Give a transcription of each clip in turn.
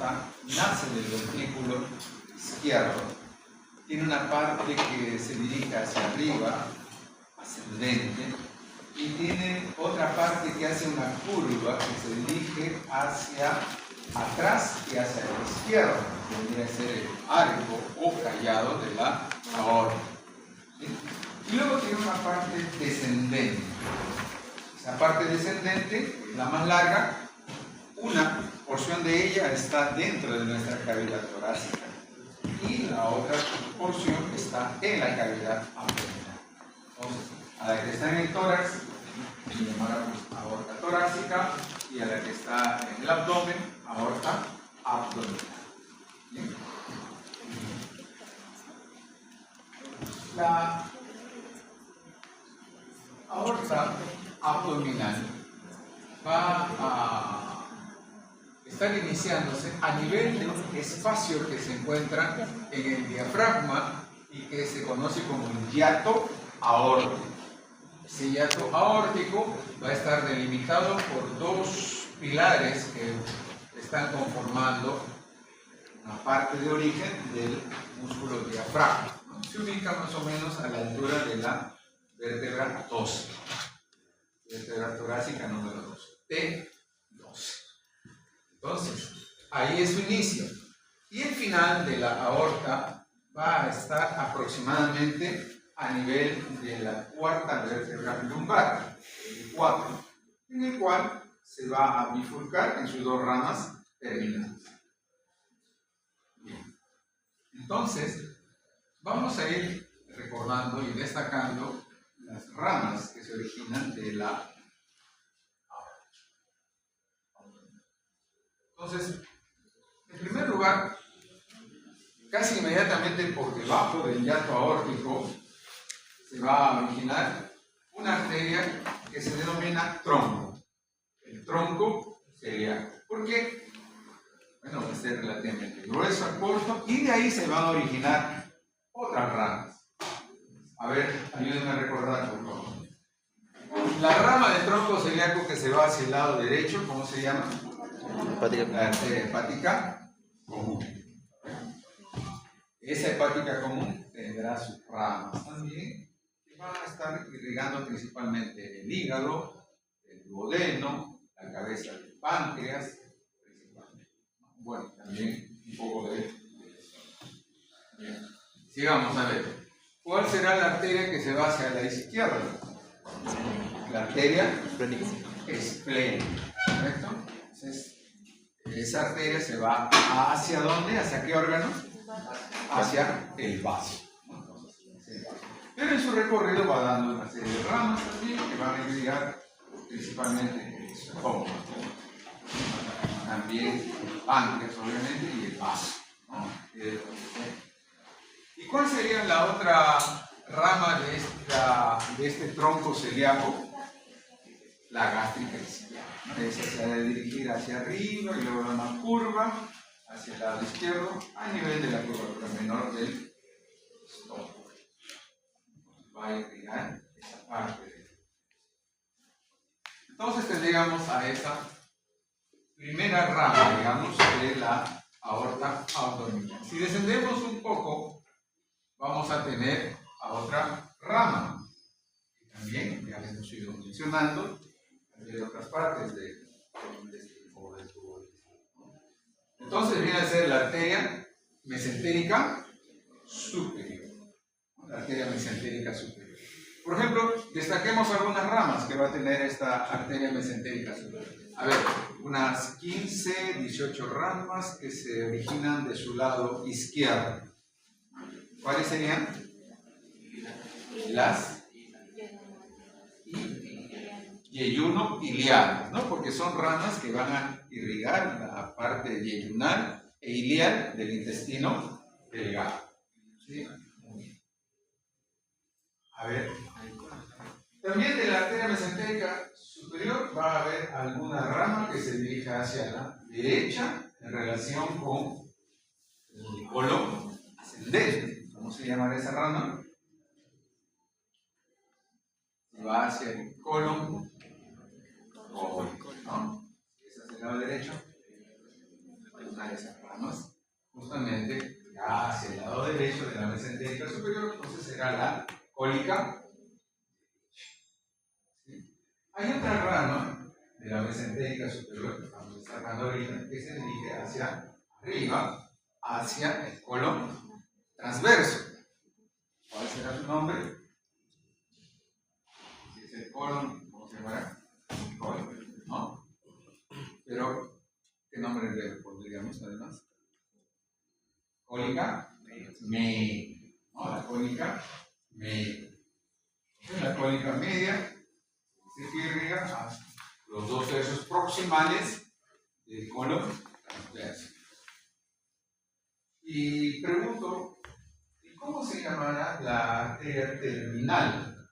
aorta nace del ventrículo izquierdo. Tiene una parte que se dirige hacia arriba, ascendente, y tiene otra parte que hace una curva que se dirige hacia atrás y hacia la izquierda, que vendría a ser el arco o callado de la aorta. ¿Sí? Y luego tiene una parte descendente. Esa parte descendente es la más larga. Una porción de ella está dentro de nuestra cavidad torácica y la otra porción está en la cavidad abdominal. Entonces, a la que está en el tórax le llamamos aorta torácica y a la que está en el abdomen, aorta abdominal. ¿Bien? La aorta abdominal va a estar iniciándose a nivel de un espacio que se encuentra en el diafragma y que se conoce como el hiato aórtico. Ese hiato aórtico va a estar delimitado por dos pilares que están conformando una parte de origen del músculo diafragma. Se ubica más o menos a la altura de la vértebra 12, vértebra torácica número 12, T12. Entonces, ahí es su inicio. Y el final de la aorta va a estar aproximadamente a nivel de la cuarta vértebra lumbar, el 4, en el cual se va a bifurcar en sus dos ramas terminales. Bien. Entonces, vamos a ir recordando y destacando las ramas que se originan de la aorta. Entonces, en primer lugar, casi inmediatamente por debajo del hiato aórtico se va a originar una arteria que se denomina tronco. El tronco celíaco. ¿Por qué? Bueno, va a ser relativamente grueso, corto, y de ahí se van a originar otras ramas. A ver, ayúdenme a recordar, por favor. La rama del tronco celíaco que se va hacia el lado derecho, ¿cómo se llama? La arteria hepática común. Esa hepática común tendrá sus ramas también, que van a estar irrigando principalmente el hígado, el duodeno, la cabeza del páncreas, principalmente. Bueno, también un poco de... Bien. Sigamos a ver. ¿Cuál será la arteria que se va hacia la izquierda? La arteria esplénica, ¿correcto? Entonces, esa arteria se va ¿hacia dónde? ¿Hacia qué órgano? Hacia el vaso. Pero en su recorrido va dando una serie de ramas también que van a irrigar principalmente el estómago, también el páncreas, obviamente, y el vaso, ¿no? ¿Y cuál sería la otra rama de este tronco celíaco? La gástrica isquial. Esa se ha de dirigir hacia arriba y luego da una curva hacia el lado izquierdo a nivel de la curvatura menor del estómago. Va a irrigar esa parte. Entonces tendríamos a esa primera rama, digamos, de la aorta abdominal. Si descendemos un poco, vamos a tener a otra rama, que también ya les hemos ido mencionando, de otras partes del tubo. Entonces viene a ser la arteria mesentérica superior. La arteria mesentérica superior. Por ejemplo, destaquemos algunas ramas que va a tener esta arteria mesentérica superior. A ver, unas 15, 18 ramas que se originan de su lado izquierdo. ¿Cuáles serían? Las yeyuno iliadas, ¿no? Porque son ramas que van a irrigar la parte yeyunal e ilial del intestino delgado. ¿Sí? Muy bien. A ver. También de la arteria mesentérica superior va a haber alguna rama que se dirija hacia la derecha en relación con el colon ascendente. ¿Cómo se llamará esa rama? Va hacia el colon cólico, ¿no? Ese es el lado derecho. direccionar esas ramas justamente hacia el lado derecho de la mesentérica superior, entonces será la cólica. ¿Sí? Hay otra rama de la mesentérica superior que estamos sacando ahorita que se dirige hacia arriba, hacia el colon transverso. ¿Cuál será su nombre? Si es el colon, ¿cómo se llamará? Colon, ¿no? Pero, ¿qué nombre le pondríamos además? Cólica media, ¿no? La cólica media. Entonces, la cólica media se irriga a los 2 tercios proximales del colon transverso. Y pregunto, ¿y cómo se llamará la arteria terminal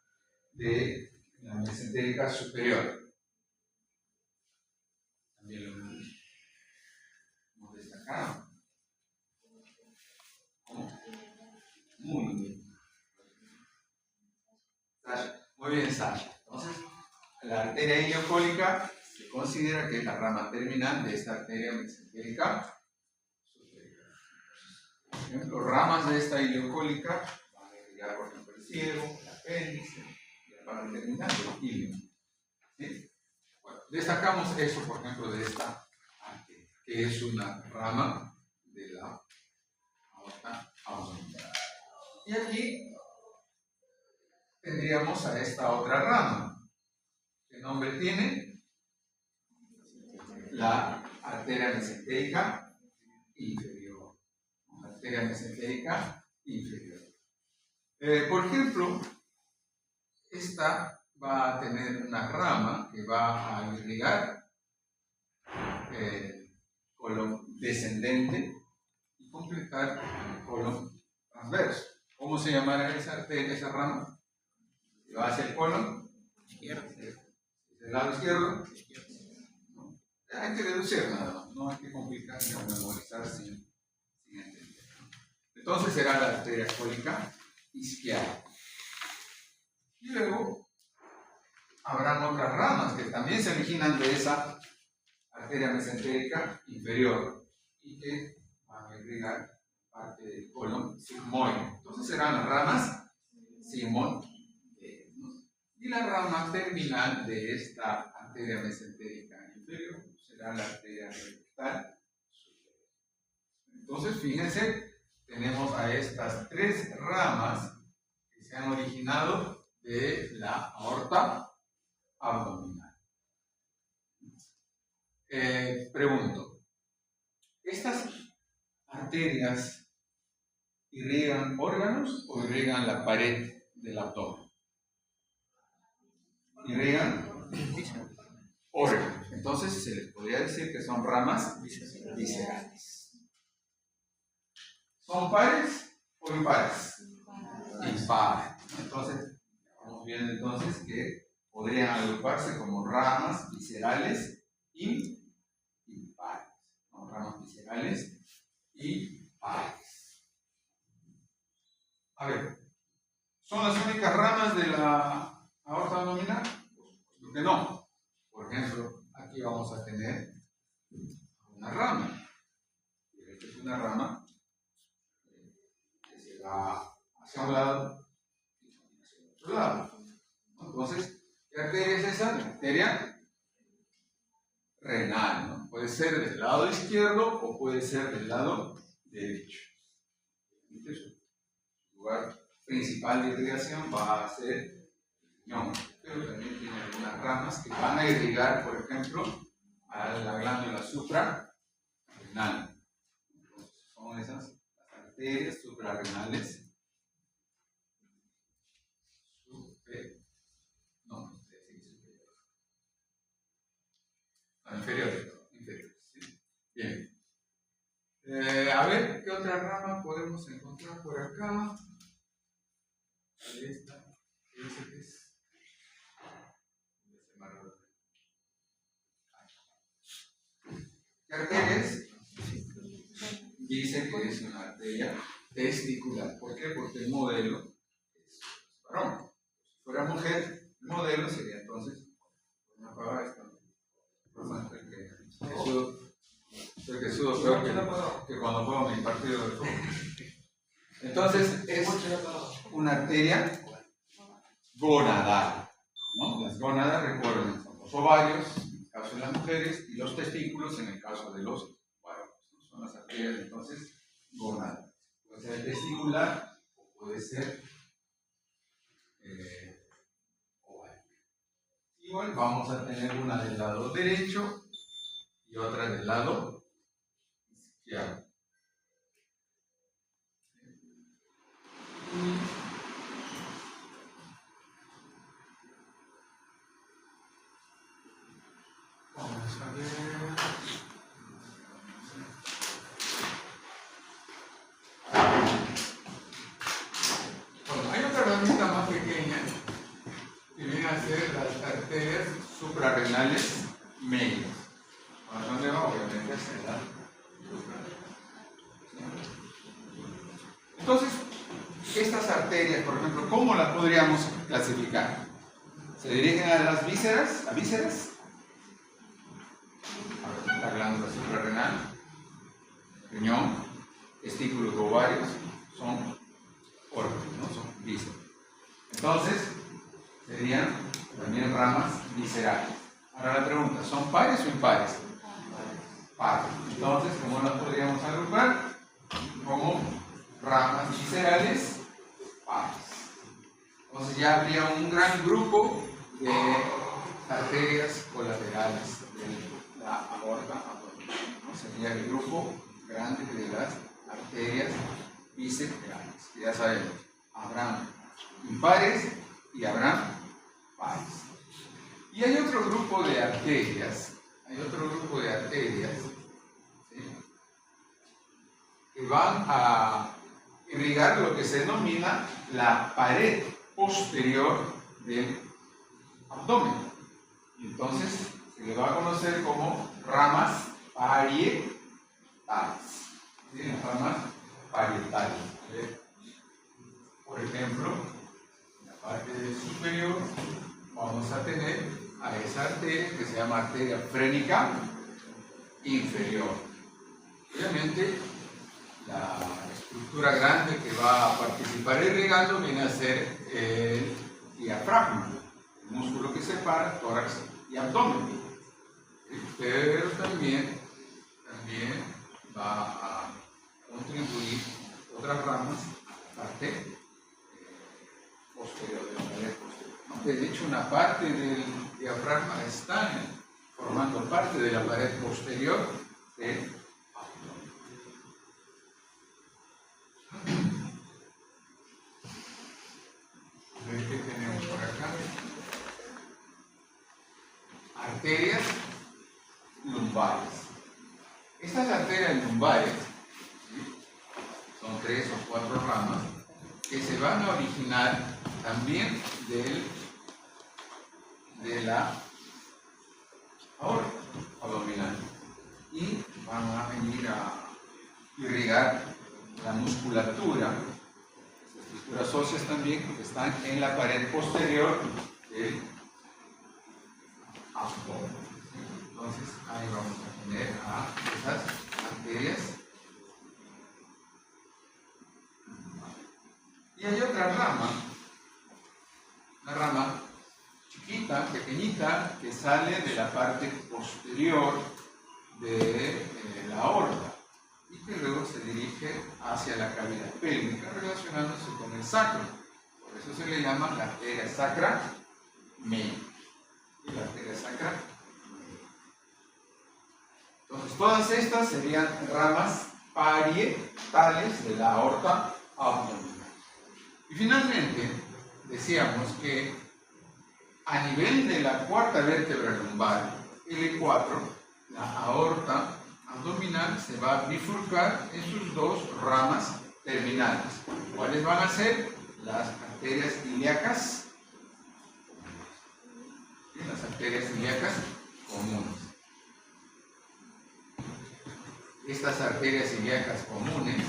de la mesentérica superior? También lo hemos destacado. ¿Cómo? Muy bien. Sasha. Muy bien, Sasha. Entonces, la arteria iliocólica se considera que es la rama terminal de esta arteria mesentérica superior. Por ejemplo, ramas de esta iliocólica van a irrigar, por ejemplo, el ciego, el apéndice y la parte terminal del ilio. ¿Sí? Bueno, destacamos eso, por ejemplo, de esta arteria, que es una rama de la aorta abdominal. Y aquí tendríamos a esta otra rama. ¿Qué nombre tiene? La arteria mesentérica inferior. La arteria mesentérica inferior. Por ejemplo, esta va a tener una rama que va a irrigar el colon descendente y completar el colon transverso. ¿Cómo se llamará esa arteria, esa rama? Que va hacia el colon izquierdo. Del lado izquierdo. ¿No? Hay que deducir nada más, no hay que complicarse o memorizar sin entender. Entonces será la arteria cólica izquierda. Y luego habrán otras ramas que también se originan de esa arteria mesentérica inferior y que van a irrigar parte del colon sigmoide. Entonces serán las ramas sigmoides. Y la rama terminal de esta arteria mesentérica inferior será la arteria rectal superior. Entonces, fíjense, tenemos a estas 3 ramas que se han originado de la aorta abdominal. Pregunto, ¿estas arterias irrigan órganos o irrigan la pared del abdomen? Irrigan órganos. Entonces se les podría decir que son ramas viscerales. ¿Son pares o impares? Impares. Entonces, vamos viendo entonces que podrían agruparse como ramas viscerales impares. ¿No? Ramas viscerales impares. A ver, ¿son las únicas ramas de la aorta abdominal? ¿Por qué no? Por ejemplo, aquí vamos a tener una rama. Esta es una rama que se va hacia un lado y hacia el otro lado. Entonces, ¿qué arteria es esa? La arteria renal, ¿no? Puede ser del lado izquierdo o puede ser del lado derecho. Su lugar principal de irrigación va a ser el riñón, pero también tiene algunas ramas que van a irrigar, por ejemplo, a la glándula suprarrenal. Entonces, son esas las arterias suprarrenales. Inferior. ¿Sí? Bien. A ver, ¿qué otra rama podemos encontrar por acá? Esta, ¿qué dice que es? ¿Qué arteria es? Dice que es una arteria testicular. ¿Por qué? Porque el modelo es varón. Si fuera mujer, el modelo sería entonces una pava esta. Eso Sé que sudo peor que cuando juego mi partido de fútbol. Entonces, es una arteria gonadal, ¿no? Las gónadas, recuerden, son los ovarios, en el caso de las mujeres, y los testículos, en el caso de los varones, ¿no? Son las arterias, entonces, gonadales. Puede ser testicular o puede ser oval. Igual vamos a tener una del lado derecho y otra del lado izquierdo. Vamos a ver. Bueno, hay otra herramienta más pequeña que vienen a ser las arterias suprarrenales medias. ¿A dónde va? Obviamente hacia la suprarrenal. Entonces, estas arterias, por ejemplo, ¿cómo las podríamos clasificar? ¿Se dirigen a las vísceras? ¿A vísceras? A ver, la glándula suprarrenal, riñón, testículos, ovarios, son órganos, ¿no? Son vísceras. Entonces, serían también ramas viscerales. Ahora la pregunta, ¿son pares o impares? Pares. Entonces, ¿cómo las podríamos agrupar? Como ramas viscerales pares. Entonces ya habría un gran grupo de arterias colaterales de la aorta abdominal, ¿no? Sería el grupo grande de las arterias viscerales. Ya sabemos, habrán impares y habrán pares. Y hay otro grupo de arterias, ¿sí? Que van a irrigar lo que se denomina la pared posterior del abdomen. Y entonces se le va a conocer como ramas parietales. ¿Sí? Las ramas parietales. Por ejemplo, en la parte superior vamos a tener a esa arteria que se llama arteria frénica inferior. Obviamente, la estructura grande que va a participar irrigando viene a ser el diafragma, el músculo que separa tórax y abdomen. Pero también va a contribuir otras ramas a la parte posterior, de la pared posterior. De hecho, una parte del diafragma está formando parte de la pared posterior del abdomen. A ver qué tenemos por acá. Arterias lumbares. Estas arterias lumbares, ¿sí? Son 3 o 4 ramas que se van a originar también de la aorta abdominal y van a venir a irrigar la musculatura, las estructuras óseas también que están en la pared posterior del abdomen. Entonces ahí vamos a tener a esas arterias. Y hay otra rama, una rama chiquita, pequeñita, que sale de la parte posterior de la aorta y que luego se dirige hacia la cavidad pélvica relacionándose con el sacro. Por eso se le llama la arteria sacra media. Y la arteria sacra media. Entonces todas estas serían ramas parietales de la aorta abdominal. Y finalmente decíamos que a nivel de la cuarta vértebra lumbar, L4, la aorta abdominal se va a bifurcar en sus 2 ramas terminales. ¿Cuáles van a ser? Las arterias ilíacas. Las arterias ilíacas comunes. Estas arterias ilíacas comunes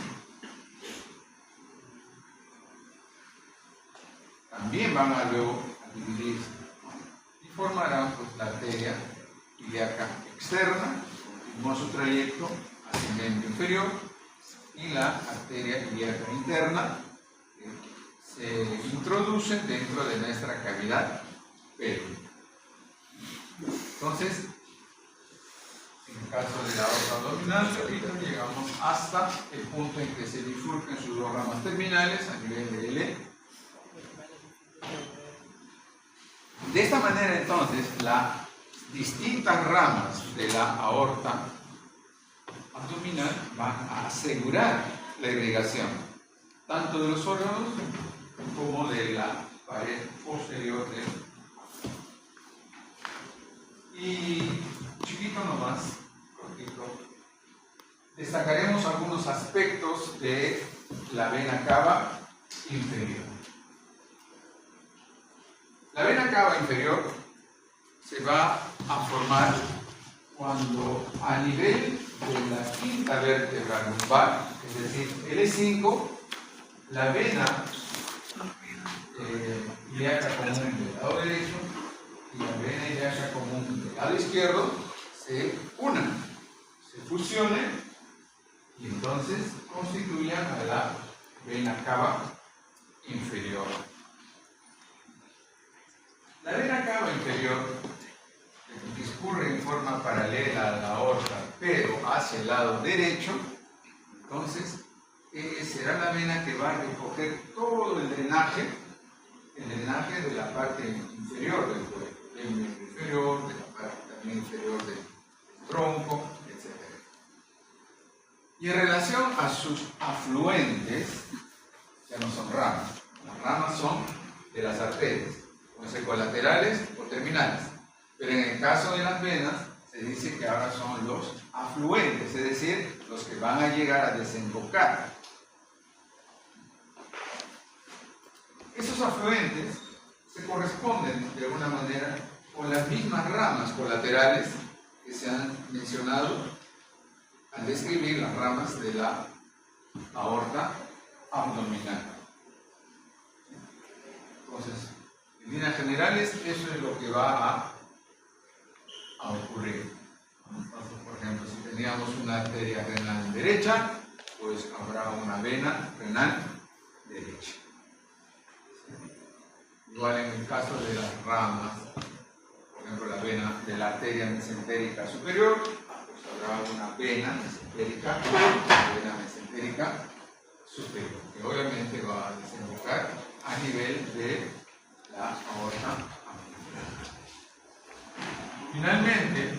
también van a luego a dividirse y formarán pues, la arteria ilíaca externa continúa su trayecto hacia el miembro inferior y la arteria ilíaca interna se introduce dentro de nuestra cavidad pélvica. Entonces, en el caso de la aorta abdominal, repito, llegamos hasta el punto en que se bifurcan sus dos ramas terminales a nivel de L. De esta manera, entonces, las distintas ramas de la aorta abdominal van a asegurar la irrigación, tanto de los órganos como de la pared posterior del. Y chiquito nomás, cortito, destacaremos algunos aspectos de la vena cava inferior. La vena cava inferior se va a formar cuando a nivel de la quinta vértebra lumbar, es decir, L5, la vena ilíaca común del lado derecho y la vena ilíaca común del lado izquierdo se unan, se fusionen y entonces constituyan a la vena cava inferior. La vena cava inferior discurre en forma paralela a la aorta, pero hacia el lado derecho, entonces será la vena que va a recoger todo el drenaje de la parte inferior del cuerpo, del miembro inferior, de la parte también inferior del tronco, etc. Y en relación a sus afluentes, ya no son ramas, las ramas son de las arterias, pueden ser colaterales o terminales, pero en el caso de las venas se dice que ahora son los afluentes, es decir, los que van a llegar a desembocar. Esos afluentes se corresponden de alguna manera con las mismas ramas colaterales que se han mencionado al describir las ramas de la aorta abdominal. Entonces, en líneas generales, eso es lo que va a ocurrir. Entonces, por ejemplo, si teníamos una arteria renal derecha, pues habrá una vena renal derecha. Igual en el caso de las ramas, por ejemplo, la vena de la arteria mesentérica superior, pues habrá una vena mesentérica superior, que obviamente va a desembocar a nivel de la aorta abdominal. Finalmente,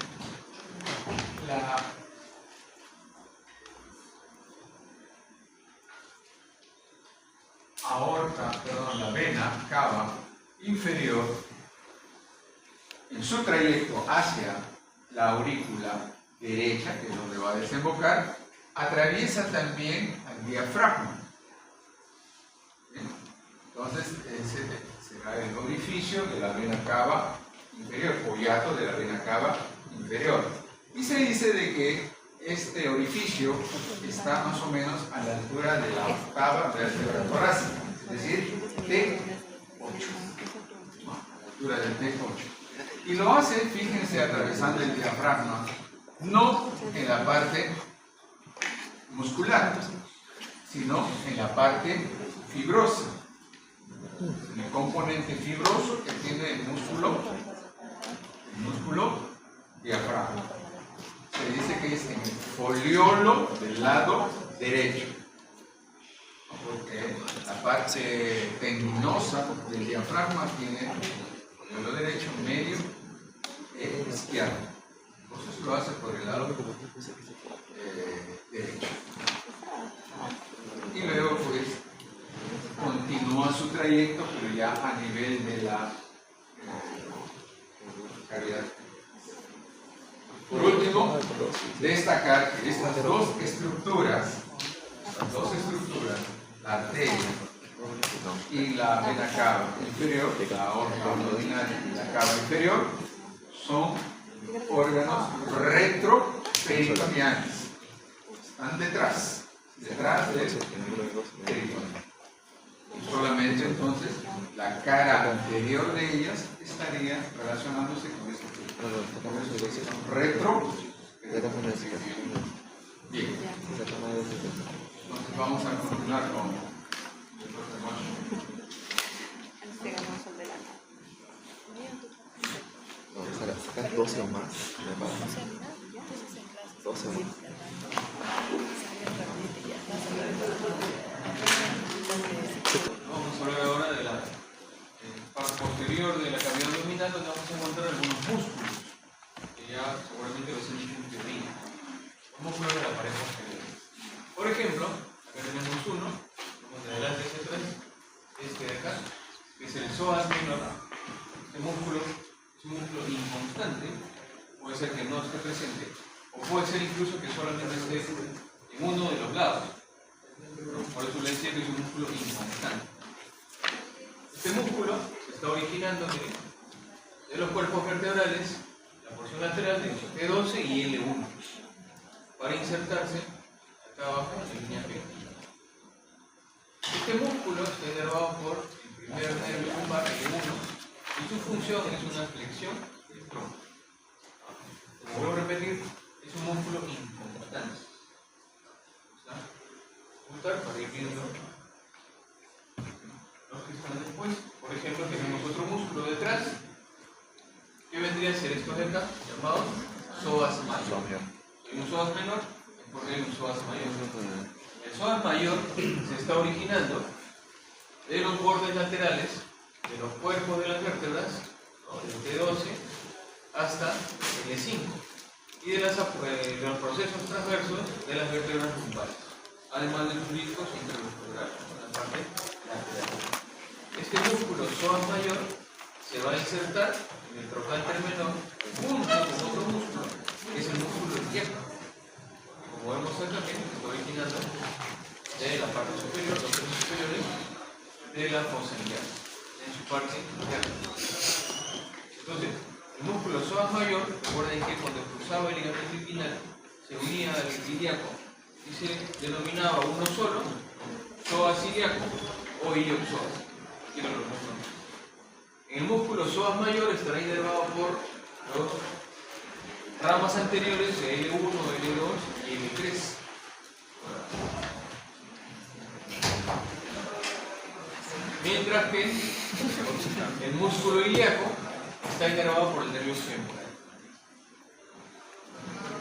la vena cava inferior, en su trayecto hacia la aurícula derecha, que es donde va a desembocar, atraviesa también al diafragma. Entonces, ese será el orificio de la vena cava inferior, o hiato de la vena cava inferior. Y se dice de que este orificio está más o menos a la altura de la octava vértebra torácica, es decir, T8, a la altura del T8. Y lo hace, fíjense, atravesando el diafragma, no en la parte muscular, sino en la parte fibrosa, en el componente fibroso que tiene el músculo diafragma. Se dice que es en el foliolo del lado derecho, porque la parte tendinosa del diafragma tiene el foliolo derecho, medio e izquierdo. Entonces lo hace por el lado derecho. Y luego pues continúa su trayecto, pero ya a nivel de la cavidad. Por último, destacar que estas dos estructuras, la arteria y la vena cava inferior, la aorta abdominal y la cava inferior, son órganos retroperitoneales. Están detrás del peritoneo. Y solamente entonces la cara anterior de ellas estaría relacionándose con este tipo. Retroperitoneales. Bien. Entonces vamos a continuar con el próximo. Sacas 12 o más. 12 o más. Vamos a hablar ahora de la parte posterior de la cavidad abdominal, donde vamos a encontrar algunos músculos, que ya seguramente los han dicho en teoría. Los músculos de la pared posterior. Por ejemplo, acá tenemos uno, vamos de adelante hacia atrás, este de acá, que es el psoas menor. Este músculo es un músculo inconstante, puede ser que no esté presente, o puede ser incluso que solamente esté en uno de los lados. Por eso le decía que es un músculo inconstante. Este músculo se está originando de los cuerpos vertebrales, la porción lateral de T12 y L1, para insertarse acá abajo en la línea P. Este músculo está inervado por el primer nervio lumbar, L1, y su función es una flexión del tronco. Como vuelvo a repetir, es un músculo inconstante. Para ir viendo los que están después. Por ejemplo, tenemos otro músculo detrás, que vendría a ser esto de acá, llamado psoas mayor. Hay un psoas menor, porque hay un psoas mayor. El psoas mayor se está originando de los bordes laterales de los cuerpos de las vértebras, ¿no? Del T12 hasta el E5, y de los procesos transversos de las vértebras lumbares, además de los discos intervertebrales, la parte lateral. Este músculo psoas mayor se va a insertar en el trocánter menor junto con otro músculo, que es el músculo ilíaco. Como vemos acá también, está originando de la parte superior, los tres superiores de la fosa ilíaca, en su parte interna. Entonces, el músculo psoas mayor, recuerden que cuando cruzaba el ligamento inguinal se unía al ilíaco y se denominaba uno solo, psoas ilíaco o iliopsoas. En el músculo psoas mayor estará inervado por las ramas anteriores de L1, L2 y L3. Mientras que el músculo ilíaco está inervado por el nervio femoral.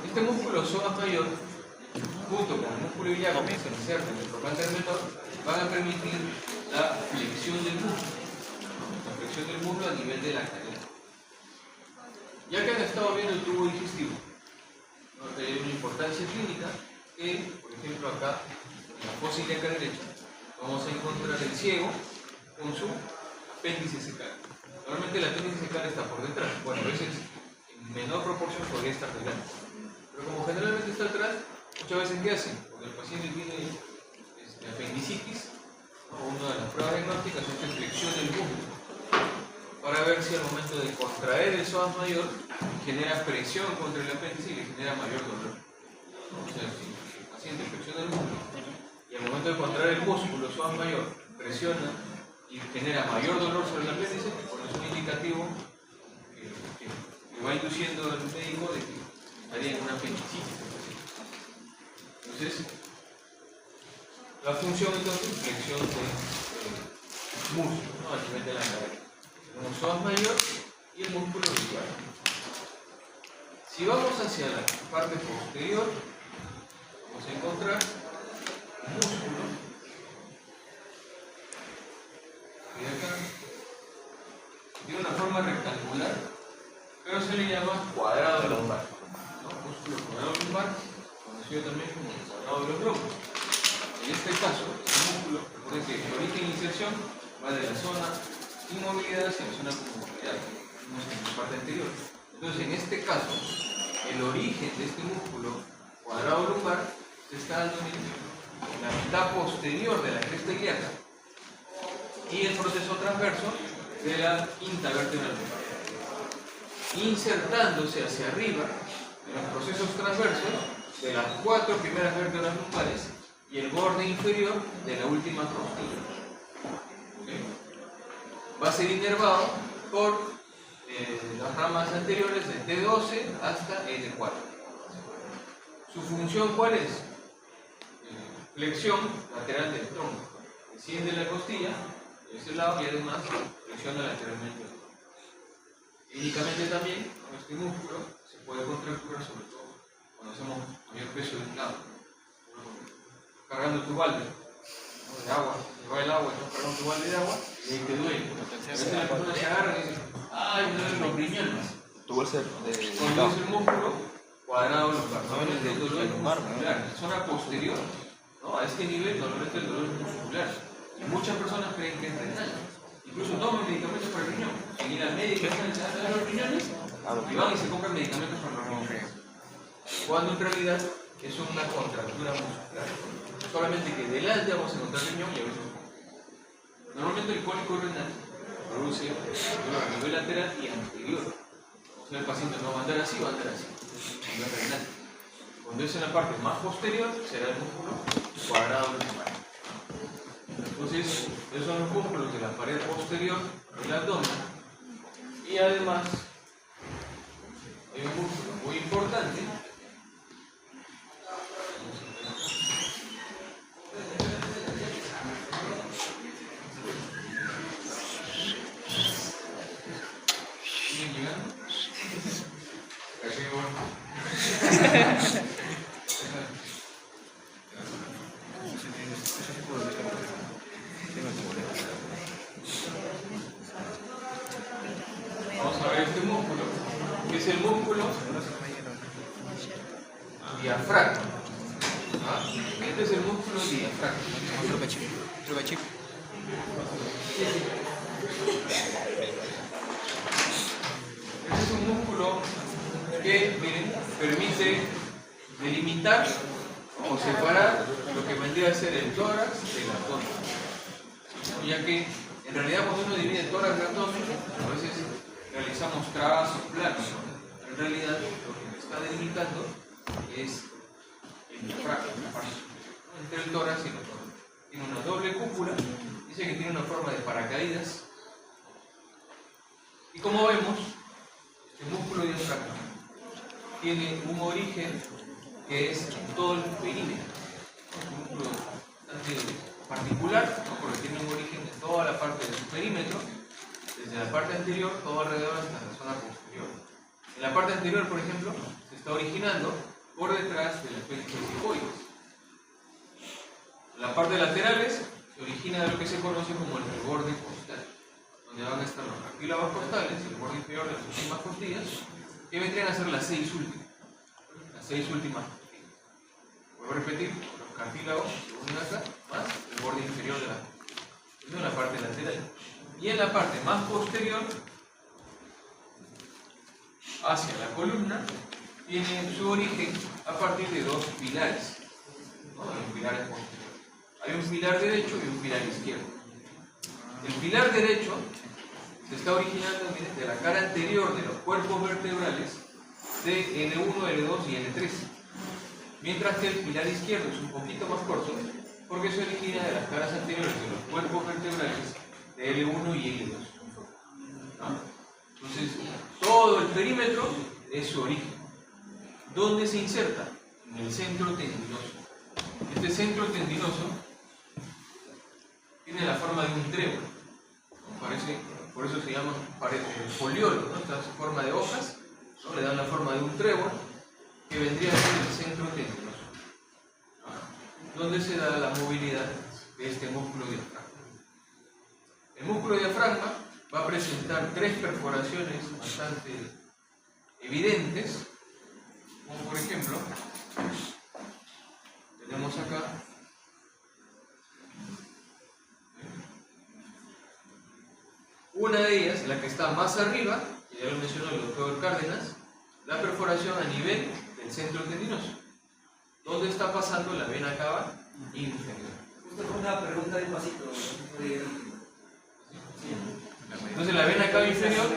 Este músculo psoas mayor, junto con el músculo ilíaco que se inserta en el trocánter menor, van a permitir la flexión del músculo. La flexión del muslo a nivel de la cadera. Ya que han estado viendo el tubo digestivo, ¿no? Hay una importancia clínica que, por ejemplo, acá en la fosa ilíaca derecha, vamos a encontrar el ciego con su apéndice secal. Normalmente el apéndice secal está por detrás. Bueno, a veces en menor proporción podría estar delante. Pero como generalmente está atrás, muchas veces ¿qué hacen? Cuando el paciente tiene apendicitis, una de las pruebas diagnósticas es la flexión del músculo, para ver si al momento de contraer el psoas mayor genera presión contra el apéndice y le genera mayor dolor. O sea, si el paciente flexiona el músculo y al momento de contraer el músculo psoas mayor presiona y genera mayor dolor sobre el apéndice, pues es un indicativo que va induciendo al médico de que estaría en una apendicitis. Entonces, la función entonces es flexión del músculo, ¿no? A nivel de la cadera. Tenemos psoas mayor y el músculo lumbar. Si vamos hacia la parte posterior, vamos a encontrar un músculo de acá. Tiene una forma rectangular, pero se le llama cuadrado lumbar, ¿no? Músculo cuadrado lumbar, conocido también como el cuadrado de los broncos. En este caso, el músculo, recuerden que el origen e inserción va de la zona inmovilidad hacia la zona con movilidad, en la parte anterior. Entonces, en este caso, el origen de este músculo cuadrado lumbar se está dando en la mitad posterior de la cresta ilíaca y el proceso transverso de la quinta vértebra lumbar, insertándose hacia arriba en los procesos transversos de las 4 primeras vértebras lumbares y el borde inferior de la última costilla. ¿Okay? Va a ser inervado por las ramas anteriores de T12 hasta L4. ¿Su función cuál es? Flexión lateral del tronco. Desciende la costilla de ese lado y además flexiona lateralmente. Clínicamente también, con este músculo se puede contracturar, sobre todo cuando hacemos mayor peso de un lado. Cargando tu balde de agua, te va el agua, estás cargando tu balde de agua y ahí te duele. A veces la persona se agarra y dice, ¡ay, me duelen los riñones! Tu bolsa Cuando es el músculo cuadrado lumbar, No, el de dolor lumbar, muscular, en zona posterior, ¿no? A este nivel normalmente el dolor es muscular. Y muchas personas creen que es renal. Incluso toman medicamentos para el riñón. Y ir al médico y dicen, ¿te los riñones? Y van y se compran medicamentos para los riñones. Cuando en realidad es una contractura muscular. Solamente que delante vamos a encontrar el riñón y a veces no. Normalmente el cólico renal produce dolor a nivel lateral y anterior. O sea, el paciente no va a andar así, va a andar así. No es renal. Cuando es en la parte más posterior, será el músculo cuadrado lumbar. Entonces, esos son los músculos de la pared posterior del abdomen. Y además, hay un músculo muy importante. ¿Siguen llegando? Así, bueno. Vamos a ver este músculo, que es el músculo diafragma. ¿Ah? Este es el músculo diafragma. Este es un músculo que, miren, permite delimitar o separar lo que vendría a ser el tórax del abdomen. Ya que en realidad cuando uno divide el tórax del abdomen, a veces realizamos trazos planos. En realidad lo que está delimitando es el diafragma, la parte entre el tórax y el abdomen. Tiene una doble cúpula, dice que tiene una forma de paracaídas. Y como vemos, el músculo diafragma tiene un origen que es todo el perímetro. Es un músculo bastante particular, ¿no? Porque tiene un origen en toda la parte de su perímetro, desde la parte anterior, todo alrededor hasta la zona posterior. En la parte anterior, por ejemplo, se está originando por detrás de la pelvis cifoides. En la parte laterales se origina de lo que se conoce como el reborde costal, donde van a estar los cartílagos costales, el borde inferior de las últimas costillas, que vendrían a ser las 6 últimas. Las 6 últimas costillas. Vuelvo a repetir, los cartílagos se unen acá, más el borde inferior de la costilla. Esto en la parte lateral. Y en la parte más posterior, hacia la columna, tiene su origen a partir de dos pilares, ¿no? Los pilares posteriores. Hay un pilar derecho y un pilar izquierdo. El pilar derecho se está originando, miren, de la cara anterior de los cuerpos vertebrales de L1, L2 y L3. Mientras que el pilar izquierdo es un poquito más corto porque se origina de las caras anteriores de los cuerpos vertebrales de L1 y L2. ¿No? Entonces, todo el perímetro es su origen. ¿Dónde se inserta? En el centro tendinoso. Este centro tendinoso tiene la forma de un trébol. ¿No? Por eso se llama foliolo, ¿no? Esta forma de hojas, ¿no? Le dan la forma de un trébol que vendría a ser el centro tendinoso, ¿no? Donde se da la movilidad de este músculo diafragma. El músculo diafragma va a presentar 3 perforaciones bastante evidentes, como por ejemplo, tenemos acá una de ellas, la que está más arriba, que ya lo mencionó el doctor Cárdenas, la perforación a nivel del centro tendinoso, donde está pasando la vena cava inferior. Justo una pregunta de pasito. Entonces la vena cava inferior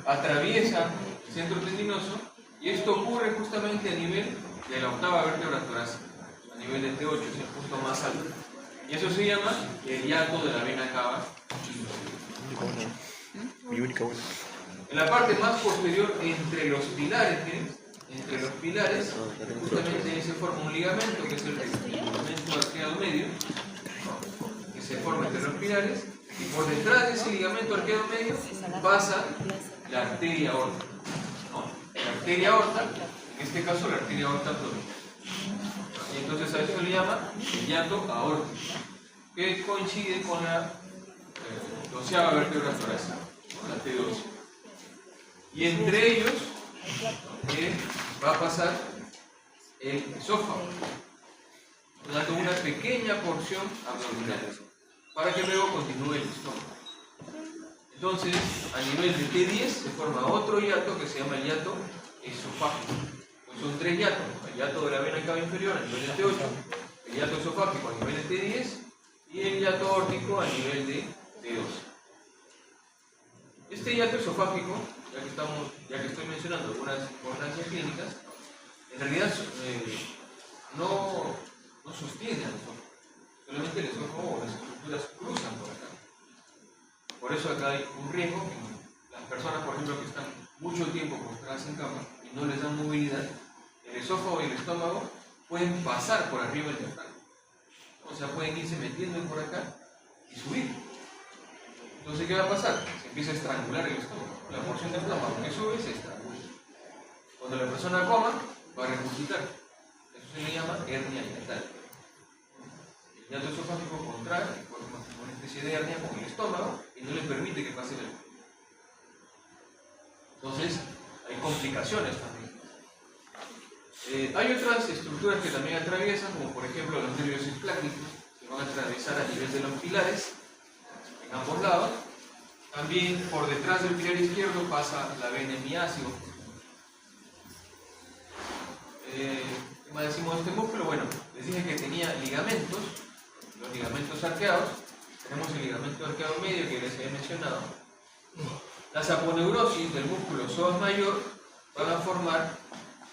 atraviesa el centro tendinoso y esto ocurre justamente a nivel de la octava vértebra torácica, a nivel del T8, es el punto más alto. Y eso se llama el hiato de la vena cava inferior. Mi única buena. En la parte más posterior, entre los pilares, miren, entre los pilares, justamente se forma un ligamento, que es el ligamento arqueado medio, ¿no? Que se forma entre los pilares, y por detrás de ese ligamento arqueado medio pasa la arteria aorta, ¿no? La arteria aorta, en este caso la arteria aorta abdominal. Y entonces a eso le llama el hiato aórtico, que coincide con la 12ª vértebra torácica, ¿no? La T12. Y entre ellos va a pasar el esófago, dando una pequeña porción abdominal, para que luego continúe el estómago. Entonces, a nivel de T10 se forma otro hiato que se llama el hiato esofágico. Pues son tres hiatos: el hiato de la vena cava inferior a nivel de T8, el hiato esofágico a nivel de T10 y el hiato aórtico a nivel de T12. Este hiato esofágico, ya que estoy mencionando algunas importancias clínicas, en realidad no sostiene al esófago. Solamente el esófago o las estructuras cruzan por acá. Por eso acá hay un riesgo que las personas, por ejemplo, que están mucho tiempo postradas en cama y no les dan movilidad, el esófago y el estómago pueden pasar por arriba del diafragma. O sea, pueden irse metiendo por acá y subir. Entonces, ¿qué va a pasar? Se empieza a estrangular el estómago. La porción del estómago que sube se estrangula. Cuando la persona coma, va a regurgitar. Eso se le llama hernia hiatal. El hiato esofágico contrae, forma una especie de hernia con el estómago y no le permite que pase el alimento. Entonces, hay complicaciones también. Hay otras estructuras que también atraviesan, como por ejemplo los nervios esplácnicos, que van a atravesar a nivel de los pilares, en ambos lados. También por detrás del pilar izquierdo pasa la vena hemiácido. ¿Qué más decimos de este músculo? Bueno, les dije que tenía ligamentos, los ligamentos arqueados. Tenemos el ligamento arqueado medio que les he mencionado. Las aponeurosis del músculo psoas mayor van a formar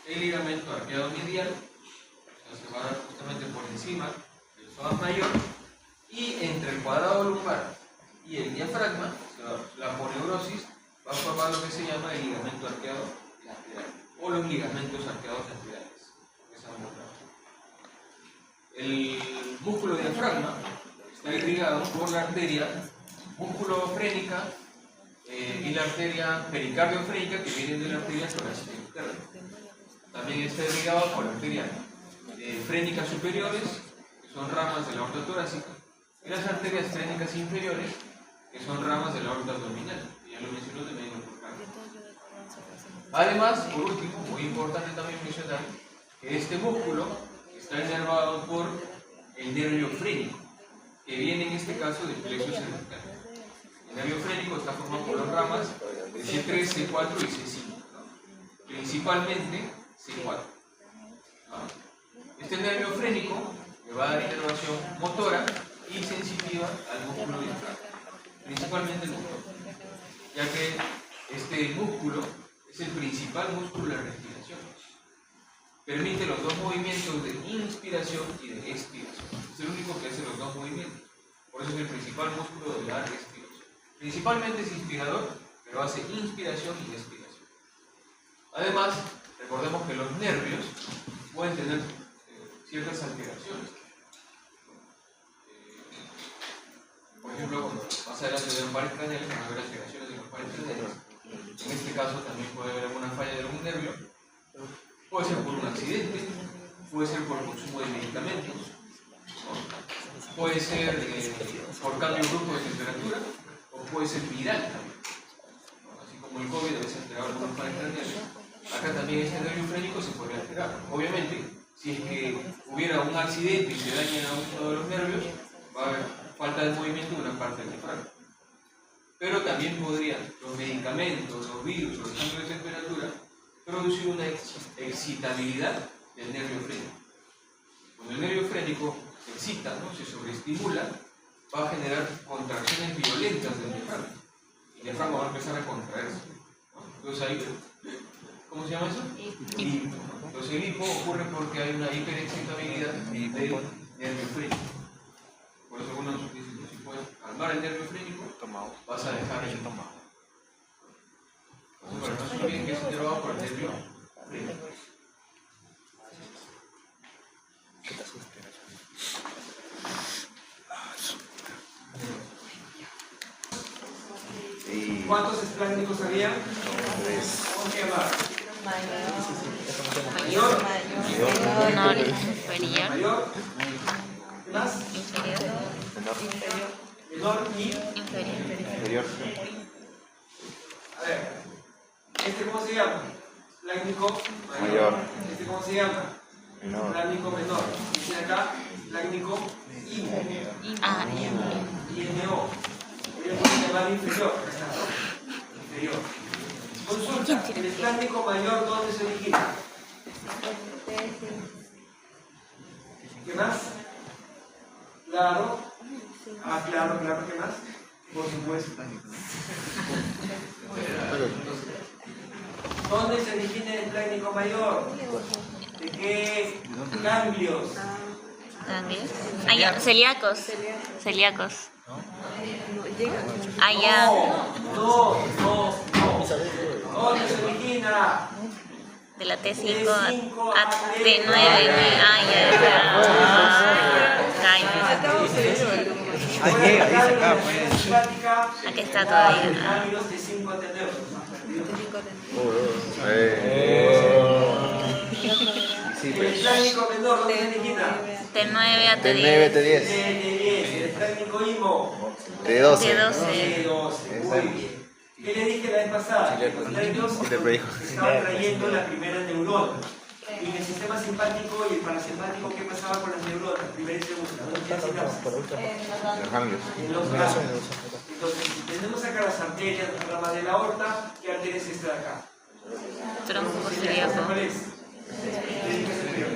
el ligamento arqueado medial, que se va a dar justamente por encima del psoas mayor, y entre el cuadrado lumbar y el diafragma, la aponeurosis va a formar lo que se llama el ligamento arqueado lateral, o los ligamentos arqueados laterales. El músculo diafragma está irrigado por la arteria musculofrénica y la arteria pericardiofrénica, que viene de la arteria torácica interna. También está irrigado por arterias frénicas superiores, que son ramas de la aorta torácica, y las arterias frénicas inferiores, que son ramas de la aorta abdominal, y ya lo mencionó también en el programa. Además, por último, muy importante también mencionar que este músculo está inervado por el nervio frénico, que viene en este caso del plexo cervical. El nervio frénico está formado por las ramas de C3, C4 y C5, ¿no? Principalmente C4. Este nervio frénico le va a dar inervación motora y sensitiva al músculo diafragma, principalmente el motor, ya que este músculo es el principal músculo de la respiración. Permite los dos movimientos de inspiración y de expiración. Es el único que hace los dos movimientos. Por eso es el principal músculo de la respiración. Principalmente es inspirador, pero hace inspiración y expiración. Además, recordemos que los nervios pueden tener ciertas alteraciones. Por ejemplo, más adelante de los pares craneales van a haber alteraciones de los pares craneales. En este caso también puede haber alguna falla de algún nervio. Puede ser por un accidente, puede ser por consumo de medicamentos, ¿no? Puede ser por cambio brusco de temperatura, o puede ser viral también, ¿no? Así como el COVID a veces alteraba algunos pares craneales, acá también este nervio frénico se podría alterar. Obviamente, si es que hubiera un accidente y se daña a uno de los nervios, va a haber falta de movimiento de una parte del diafragma. Pero también podrían los medicamentos, los virus, los cambios de temperatura producir una excitabilidad del nervio frénico. Cuando el nervio frénico se excita, ¿no? Se sobreestimula, va a generar contracciones violentas del diafragma. El diafragma va a empezar a contraerse, ¿no? Entonces ahí, ¿cómo se llama eso? Hipo, ¿no? Entonces el hipo ocurre porque hay una hiperexcitabilidad del nervio frénico. Por eso algunos dicen que si puedes calmar el nervio frénico, vas a dejar el estómago. Bueno, no se olviden que es inervado por el nervio frénico. cuántos espláncnicos había? ¿Cómo se llama? Mayor, menor, inferior, Mayor. ¿Qué más? inferior, Menor y. inferior. A ver. ¿Este cómo se llama? Espláncnico mayor. ¿Este cómo se llama? Espláncnico menor. Dice acá, espláncnico inferior. Ah, INO. Voy a poner llamar inferior. Acá está, ¿no? Inferior. Consulta. ¿El espláncnico mayor dónde se origina? ¿Qué más? Claro. Ah, claro, ¿qué más? Por supuesto. ¿Dónde se origina el espláncnico mayor? ¿De qué ganglios? ¿también? Ah, ya, celíacos. Celíacos. Ah, ya. No. ¿Dónde se origina? De la T5 De 5 a T9. Ah, ya. Aquí está todavía. Ganglios de 5 a T9. El espláncnico menor, ¿dónde se origina? T9 a T10. T9, T10. De 10. El espláncnico imo. T12. T12. Muy bien. ¿Qué le dije la vez pasada? Que los nervios estaban trayendo la primera neurona. Y en el sistema simpático y el parasimpático, ¿qué pasaba con las neuronas? Primera y segunda. ¿Dónde tiene sinapsis? En los ganglios. Entonces, si tenemos acá las arterias, la rama de la aorta, ¿qué arteria es esta de acá? Tronco ¿Esta celíaco. cuál es?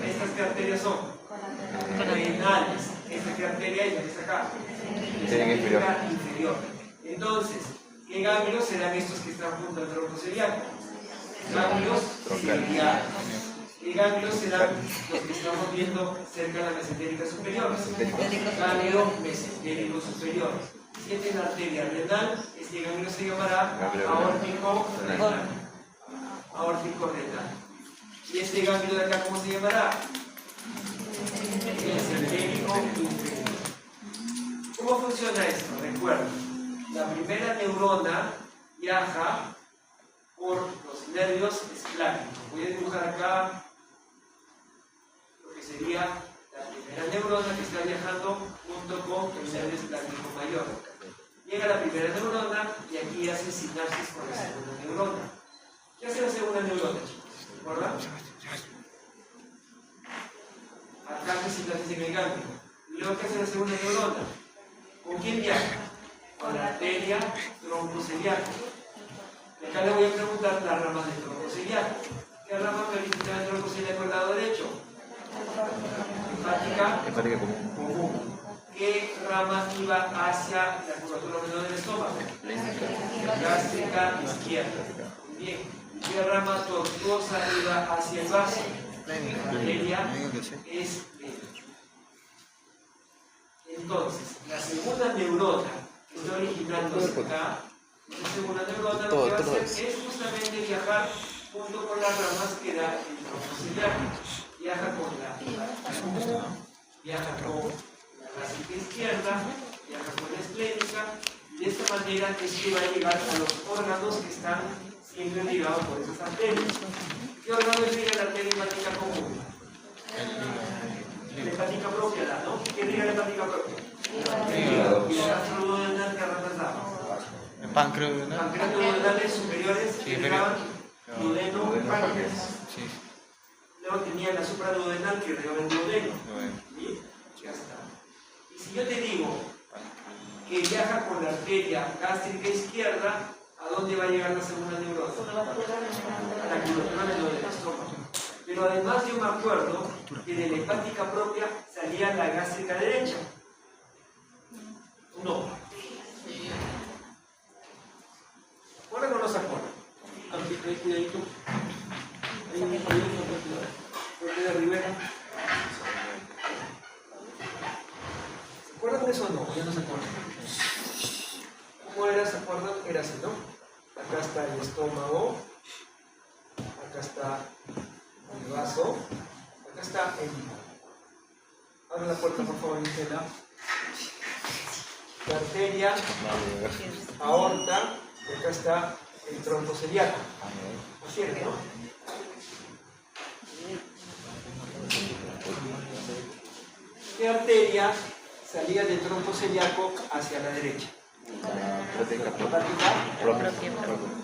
¿Estas qué arterias son? Renales. ¿Esta qué arteria es? La que está acá. Inferior. Entonces, ¿qué ganglios serán estos que están junto al tronco celíaco? Ganglios ciliares. ¿Qué ganglios serán los que estamos viendo cerca de la mesentérica superior? Ganglio mesentérico superior. Si esta es la arteria renal, este ganglio se llamará aórtico renal. Aórtico renal. ¿Y este ganglio de acá cómo se llamará? Mesentérico inferior. ¿Cómo funciona esto? Recuerda, la primera neurona viaja por los nervios espláncnicos. Voy a dibujar acá lo que sería la primera neurona que está viajando junto con el nervio espláncnico mayor. Llega la primera neurona y aquí hace sinapsis con la segunda neurona. ¿Qué hace la segunda neurona, chicos? ¿Recuerdan? Acá hace sinapsis en el ganglio. ¿Y luego qué hace la segunda neurona? ¿Con quién viaja? Con la arteria troncoceliaca. Y acá le voy a preguntar las ramas del troncoceliaco. ¿Qué rama me origina el troncoceliaco al lado derecho? Hepática común. ¿Qué rama iba hacia la curvatura menor del estómago? Gástrica izquierda. Muy bien. ¿Qué rama tortuosa iba hacia el vaso? Arteria es Entonces, la segunda neurona que está originándose acá, la segunda neurona lo que va a hacer es justamente viajar junto con las ramas que da el tronco ciliaco. Viaja con la gástrica izquierda, viaja con la esplénica, y de esta manera es que va a llegar a los órganos que están siempre ligados por esas arterias. ¿Qué órgano es la arteria hepática común? La hepática propia, ¿no? ¿Qué diga la hepática propia? Y la gastroduodenal que arrasaba. El páncreas, ¿no? Pancreas duodenales superiores que llegaban duodeno, páncreas. Sí. Luego tenía la supraduodenal que llevaba el duodeno. ¿Sí? Ya está. Y si yo te digo que viaja con la arteria gástrica izquierda, ¿a dónde va a llegar la segunda neurona? A la curvatura menor del estómago. Pero además yo me acuerdo que de la hepática propia salía la gástrica derecha. No. ¿Acuerdan o no se acuerdan? Ahí, cuidadito. Ahí un cuidadito, porque de Rivera. ¿Se acuerdan de eso o no? Ya no se acuerdan. ¿Cómo era? ¿Se acuerdan? Era así, ¿no? Acá está el estómago. Acá está el vaso. Acá está el hígado. Abre la puerta, por favor, Gisela. La arteria, aorta, Y acá está el tronco celíaco. ¿No es cierto, no? ¿Qué arteria salía del tronco celíaco hacia la derecha?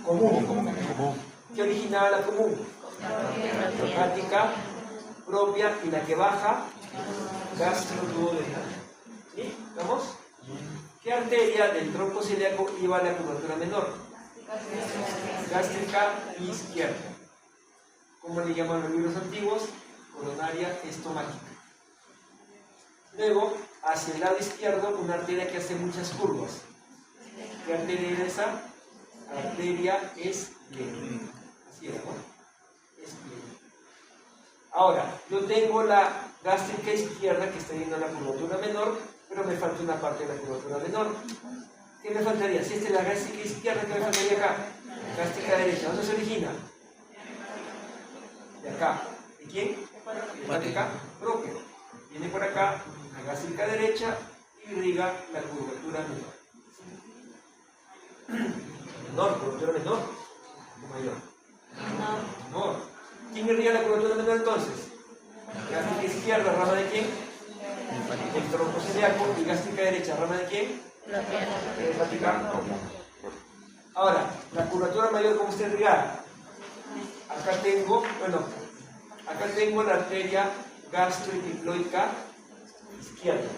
Común. ¿Qué originaba la común? Hepática propia y la que baja, gastroduodenal. ¿Sí? ¿Estamos? ¿Qué arteria del tronco celíaco iba a la curvatura menor? Gástrica izquierda. ¿Cómo le llaman los libros antiguos? Coronaria estomática. Luego, hacia el lado izquierdo, una arteria que hace muchas curvas. ¿Qué arteria era esa? Arteria esplenoides. Así era, ¿no? Esplenoides. Ahora, yo tengo la gástrica izquierda que está yendo a la curvatura menor, pero me falta una parte de la curvatura menor. ¿Qué me faltaría? Si esta es la gástrica izquierda, ¿qué me faltaría acá? Gástrica derecha. ¿Dónde se origina? De acá. ¿De quién? Hepática propia. Viene por acá, la gástrica derecha, y irriga la curvatura menor. Menor, curvatura menor o mayor. Menor. ¿Quién irriga la curvatura menor entonces? Gástrica izquierda, rama de quién? El tronco celíaco. Y gástrica derecha, rama de quién? Hepática. Ahora, la curvatura mayor, ¿cómo está irrigada? Acá tengo, acá tengo la arteria gastroepiploica izquierda.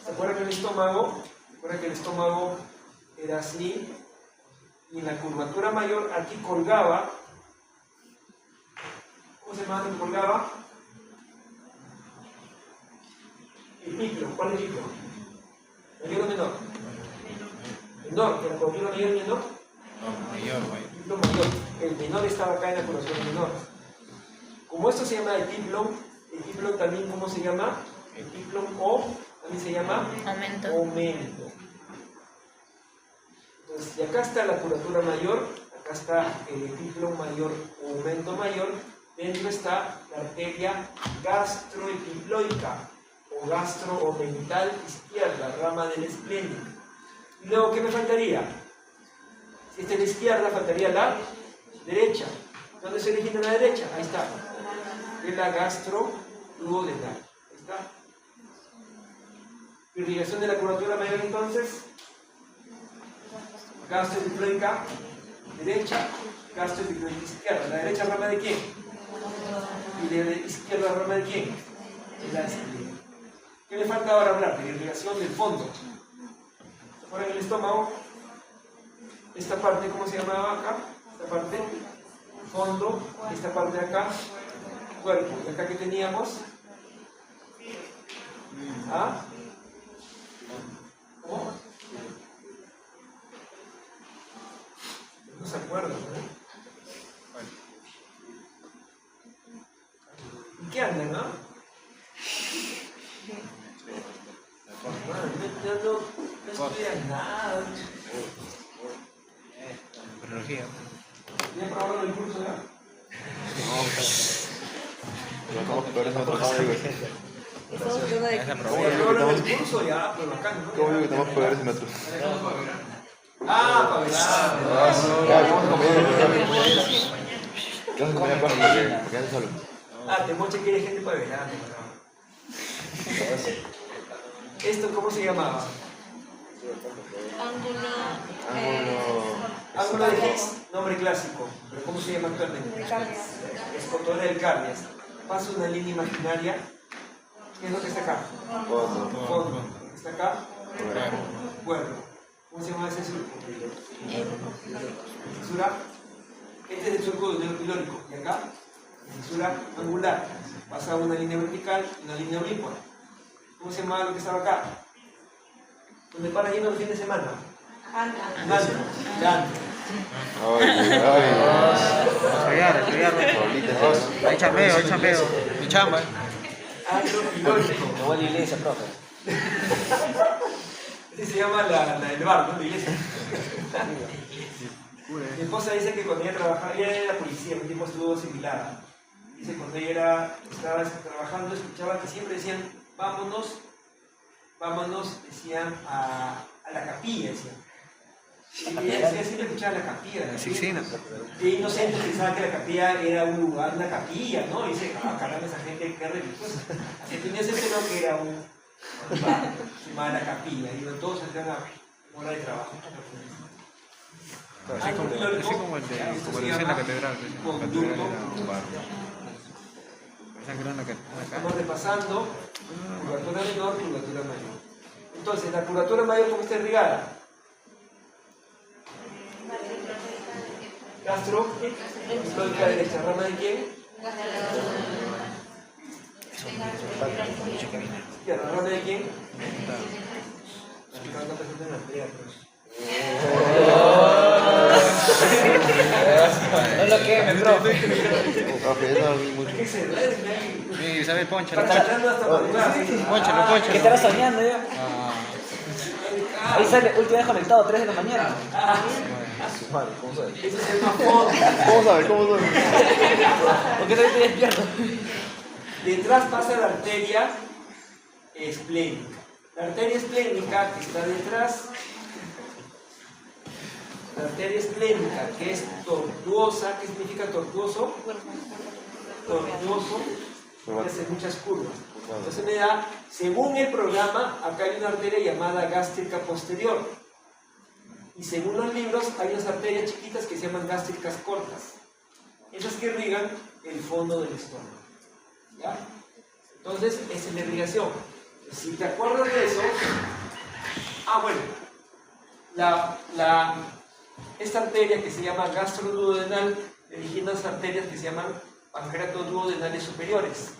¿Se acuerdan del estómago? ¿Se acuerdan que el estómago era así? Y en la curvatura mayor aquí colgaba, ¿cómo se llama lo que colgaba? El piclo. ¿Cuál es el piclo? ¿Mayor o menor? Menor, que la curvatura mayor es menor. El piclo mayor. El menor estaba acá en la curvatura menor. Como esto se llama el epiplom también, ¿cómo se llama? Epiplom o también se llama aumento. Entonces, y acá está la curvatura mayor, acá está el epiplom mayor o aumento mayor, dentro está la arteria gastroepiploica o gastromental izquierda, rama del esplénico. Y luego, ¿qué me faltaría? Si esta es la izquierda, faltaría la derecha. ¿Dónde se origina la derecha? Ahí está. Es la gastroduodenal. Ahí está. Irrigación de la curvatura mayor entonces. Gastroepiploica derecha, gastroepiploica izquierda. ¿La derecha rama de quién? ¿Y la izquierda rama de quién? De la esplénica. ¿Qué le falta ahora hablar? De irrigación del fondo. Ahora en el estómago, esta parte, ¿cómo se llamaba acá? Esta parte, fondo, esta parte de acá, cuerpo. ¿Y acá qué teníamos? ¿Ah? ¿Cómo? No se acuerdan, ¿no? ¿Y qué andan, no? No estudian nada. Tecnología. ¿Ya probaron el curso ya? Pero estamos peores en otro lado, digo. ¿Probaron el curso ya? Pero acá no. ¿Cómo digo que estamos peores en otro? Ah, para ver. Ya, vamos a comer. ¿Qué vas a comer para porque andas solo? Ah, Temoche quiere gente para verano. ¿Esto cómo se llamaba? Ángulo de Higgs, nombre clásico. ¿Pero cómo se llama actualmente? Escotola del Cardias. Pasa una línea imaginaria. ¿Qué es lo que está acá? Fondo. ¿Está acá? Cuerpo. ¿Cómo se llama ese surco? Fisura. Este es el surco pilórico. ¿Y acá? Fisura angular. Pasa una línea vertical y una línea oblicuo. ¿Cómo se llamaba lo que estaba acá? ¿Dónde para yendo los fines de semana? Gantro. Hay chambeo. Mi chamba. Antro pilórico. Me voy a la iglesia, profe. Este se llama el bar, ¿no? La iglesia. Mi esposa dice que cuando ella trabajaba, ella era la policía, un tiempo estuvo similar. Dice que cuando ella estaba trabajando, escuchaba que siempre decían, vámonos, decían a la capilla, decían. Ella siempre escuchaba la capilla. Sí, sí, no. Y inocente pensaba que la capilla era un lugar, una capilla, ¿no? Y dice, caramba, esa gente que religiosa. Así tenía ese creo que era un bar, se llamaba la capilla, y todos entran a hora de trabajo. Así como el de la catedral. La catedral era un bar. Esa que era una Estamos repasando curvatura menor, curvatura mayor. Entonces, la curvatura mayor, ¿cómo está irrigada? Gastro, histórica derecha, ¿rama de quién? Izquierda, ¿rama de quién? No lo queme, profe. Profe, yo no dormí mucho. ¿Qué se duerme ahí? Sí, ¿sabes? Ponchalo. Está cantando hasta madrugada. Ponchalo. ¿Qué estarás soñando ya? Ahí sale, última vez conectado, 3 de la mañana. Madre, ¿cómo sabes? Ese es el más fondo. ¿Cómo sabes? ¿Cómo sabes? ¿Por qué todavía estoy despierto? Detrás pasa la arteria esplénica. La arteria esplénica que está detrás, la arteria esplénica que es tortuosa, ¿qué significa tortuoso? Tortuoso, que hace muchas curvas. Entonces me da, según el programa, acá hay una arteria llamada gástrica posterior. Y según los libros, hay unas arterias chiquitas que se llaman gástricas cortas. Esas que irrigan el fondo del estómago. ¿Ya? Entonces, esa es la irrigación. Si te acuerdas de eso, bueno, esta arteria que se llama gastroduodenal, elegí unas arterias que se llaman pancreatoduodenales superiores.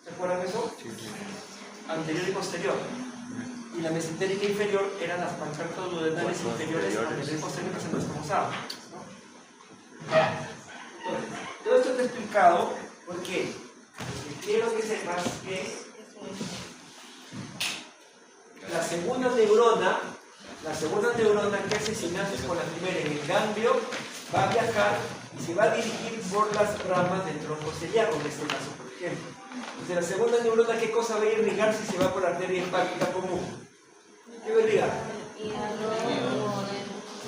¿Se acuerdan de eso? Sí. Anterior y posterior. Y la mesentérica inferior eran las pancreatoduodenales inferiores, anterior y posterior, que se nos usaba. Entonces, todo esto te he explicado, ¿por qué? Porque quiero que sepas que la segunda neurona que hace sinapsis con la primera en el ganglio va a viajar y se va a dirigir por las ramas del tronco celíaco, en este caso, por ejemplo. Entonces, la segunda neurona, ¿qué cosa va a irrigar si se va por la arteria hepática común? ¿Qué va a irrigar?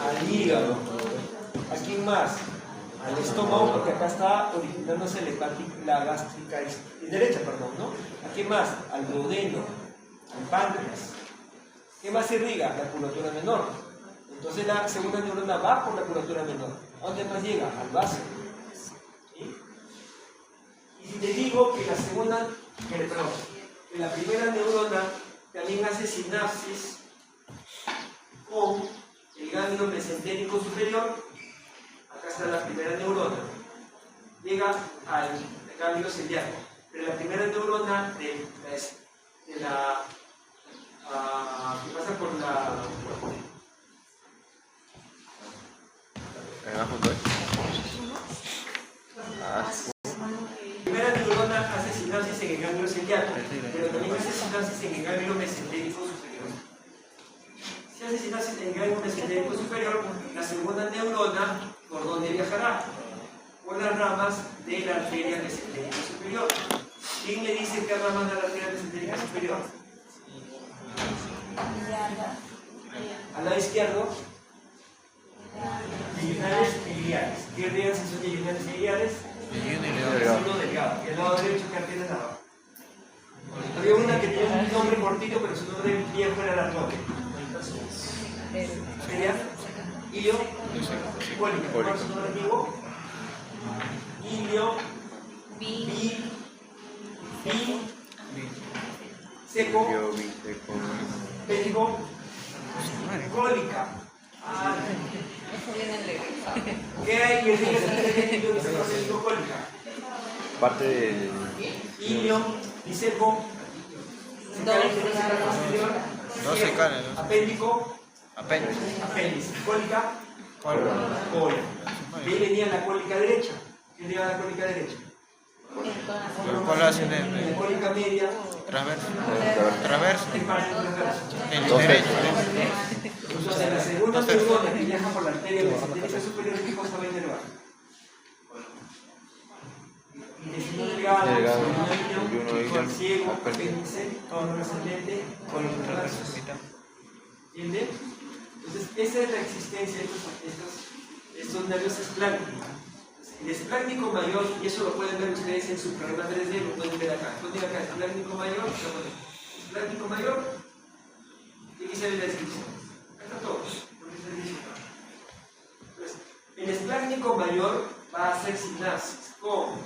Al hígado. ¿A quién más? Al estómago, porque acá está originándose la gástrica derecha, ¿no? ¿A qué más? Al duodeno, al páncreas. ¿Qué más irriga? La curvatura menor. Entonces la segunda neurona va por la curvatura menor. ¿A dónde más llega? Al vaso. ¿Sí? Y si te digo que que la primera neurona también hace sinapsis con el ganglio mesentérico superior, acá está la primera neurona, llega al ganglio celíaco, pero la primera neurona que pasa por la primera neurona hace sinapsis en el ganglio celíaco, pero también hace sinapsis en el ganglio mesentérico superior. Si hace sinapsis en el ganglio mesentérico superior, la segunda neurona, ¿por dónde viajará? Por las ramas de la arteria mesentérica superior. ¿Quién me dice qué ramas de la arteria mesentérica superior? Al lado izquierdo, yeyunales y iliares. ¿Qué arterias son yeyunales y iliares? Signo delgado. ¿Y al lado derecho qué arteria estaba? Había una que tenía un nombre cortito, pero su nombre viejo era la arteria. ¿Arteria? Ilio, cólica. ¿Cuál es su nombre antiguo? Ilio, seco, pético, cólica. ¿Qué hay que decir que se cólica? Parte del... Ilio, seco, apéndico, apéndice, cólica, cólica. ¿Qué venía la cólica derecha? ¿Qué venía la cólica derecha? La cólica media. Traverso. ¿Qué parte del transverso? El derecho. Entonces, la segunda neurona que viaja por la arteria mesentérica superior, ¿qué cosa va a inervar? Intestino delgado, colon ciego, apéndice, colon ascendente, colon transverso. ¿Entienden? Entonces, esa es la existencia de estos nervios espláncnicos. El espláncnico mayor, y eso lo pueden ver ustedes en su programa 3D, lo pueden ver acá. Ponen acá, espláncnico mayor, espláncnico mayor, y aquí se ve la descripción. Acá está todo, porque se dice acá. Entonces, el espláncnico mayor va a hacer sinapsis con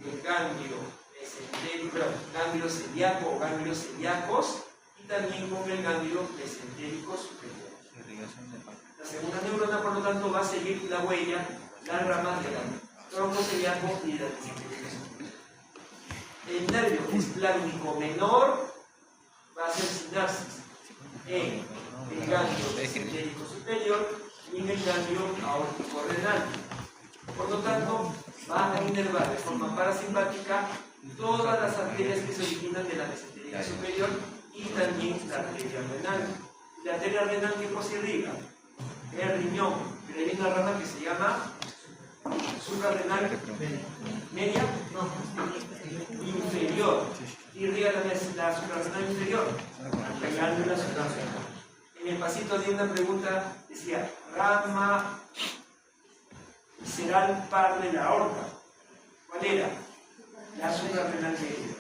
el ganglio mesentérico, ganglio celíaco o ganglios celíacos, y también con el ganglio mesentérico superior. La segunda neurona, por lo tanto, va a seguir la huella, las ramas del tronco celíaco y de la mesentérico superior. El nervio espláncnico menor va a hacer sinapsis en el ganglio mesentérico superior y en el ganglio aórtico renal. Por lo tanto, va a inervar de forma parasimpática todas las arterias que se originan de la mesentérica superior y también la arteria renal. La arteria renal, ¿qué cosa irriga? El riñón, pero hay una rama que se llama suprarrenal media, inferior. Irriga la suprarrenal inferior, la glándula suprarrenal. En el pasito había una pregunta, decía, rama visceral par de la aorta. ¿Cuál era? La suprarrenal media.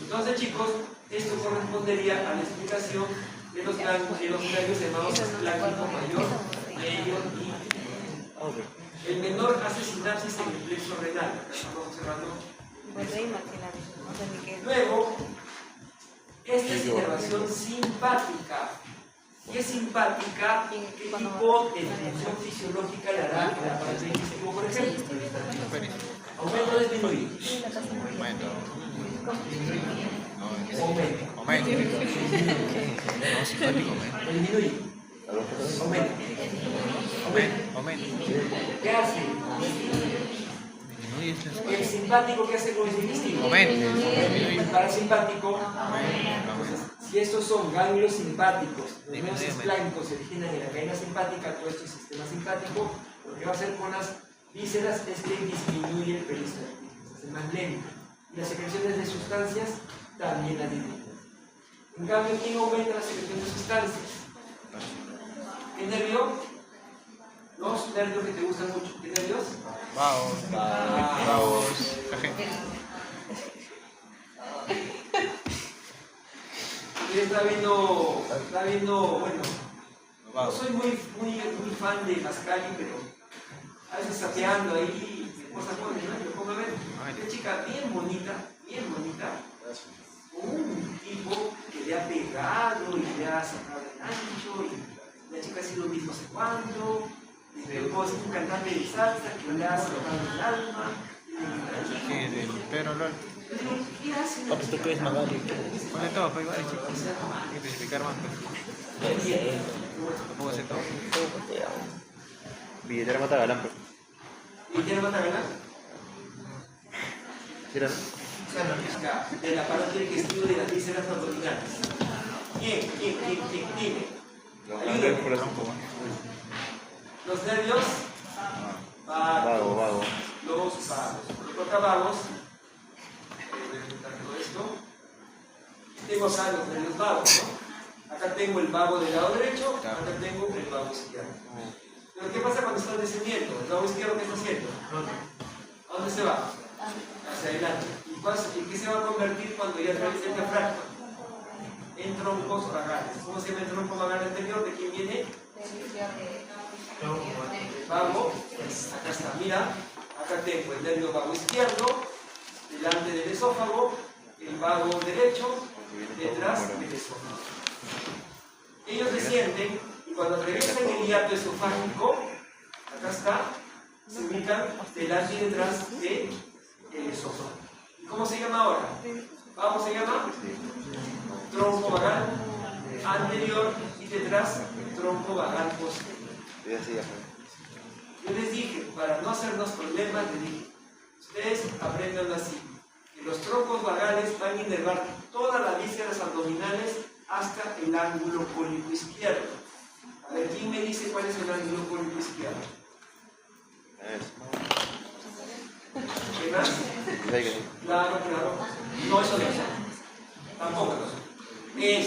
Entonces, chicos, esto correspondería a la explicación de los nervios llamados espláncnico mayor, medio y el menor hace sinapsis en el plexo renal. Estamos observando. Luego, esta es inervación simpática. ¿Qué es simpática? ¿Qué tipo de función fisiológica le hará al aparato digestivo, por ejemplo? ¿Aumento o disminuir? Aumento. Aumento. Aumento. No, simpático, aumento. Disminuir. Aumento. Aumento. ¿Qué hace? Disminuye esto. El simpático, ¿qué hace con el digestivo? Aumento. El parasimpático. Aumento. Si estos son ganglios simpáticos, los nervios espláncnicos se originan en la cadena simpática, todo esto es sistema simpático, lo que va a hacer con las vísceras es que disminuye el peristaltismo, se hace más lento. Y las secreciones de sustancias también las disminuyen. En cambio, ¿quién aumenta la secreción de sustancias? ¿Qué nervio? Los nervios que te gustan mucho. ¿Qué nervios? Vamos. Vamos. Está viendo, bueno, no soy muy fan de Mascali, pero a veces sapeando ahí, cosa pone, ¿no? Lo pongo a ver, una chica bien bonita, con un tipo que le ha pegado y le ha sacado el ancho, y la chica ha sido mismo hace cuánto, y luego es un cantante de salsa que le ha sacado el alma, Sí, del Pedro LOL. ¿qué hace? Papi, ¿tú qué es Magali? Pone todo, pues igual, chicos. Hay que especificar más, pues. Tampoco hace todo. Billetera mata galán, pero. ¿Y ya no van a ganar? Mira, Del aparato digestivo de las vísceras abdominales. ¿Quién? Dime. Ayúdame. por eso. Los nervios Vago. los vagos. Toca vagos. Voy a quitar todo esto. Tengo acá los nervios vagos, ¿no? Acá tengo el vago del lado derecho, acá tengo el vago izquierdo. Pero ¿qué pasa cuando estás descendiendo? ¿El vago izquierdo qué está haciendo? ¿A dónde se va? Hacia adelante. ¿Y qué se va a convertir cuando ya atraviesa el diafragma? En troncos vagales. ¿Cómo se llama el tronco vagal anterior? ¿De quién viene? El vago. Acá está, mira. Acá tengo el nervio vago izquierdo, delante del esófago, el vago derecho, detrás del esófago. Ellos descienden y cuando atraviesan el hiato esofágico, acá está, se ubican delante y detrás del esófago. ¿Y cómo se llama ahora? ¿Cómo se llama? Tronco vagal anterior y detrás tronco vagal posterior. Yo les dije, para no hacernos problemas, les dije, ustedes aprendan así, que los troncos vagales van a inervar todas las vísceras abdominales hasta el ángulo cólico izquierdo. A ver, ¿quién me dice cuál es el ángulo cólico izquierdo? ¿Qué más? Claro. No, eso no es. Tampoco no es.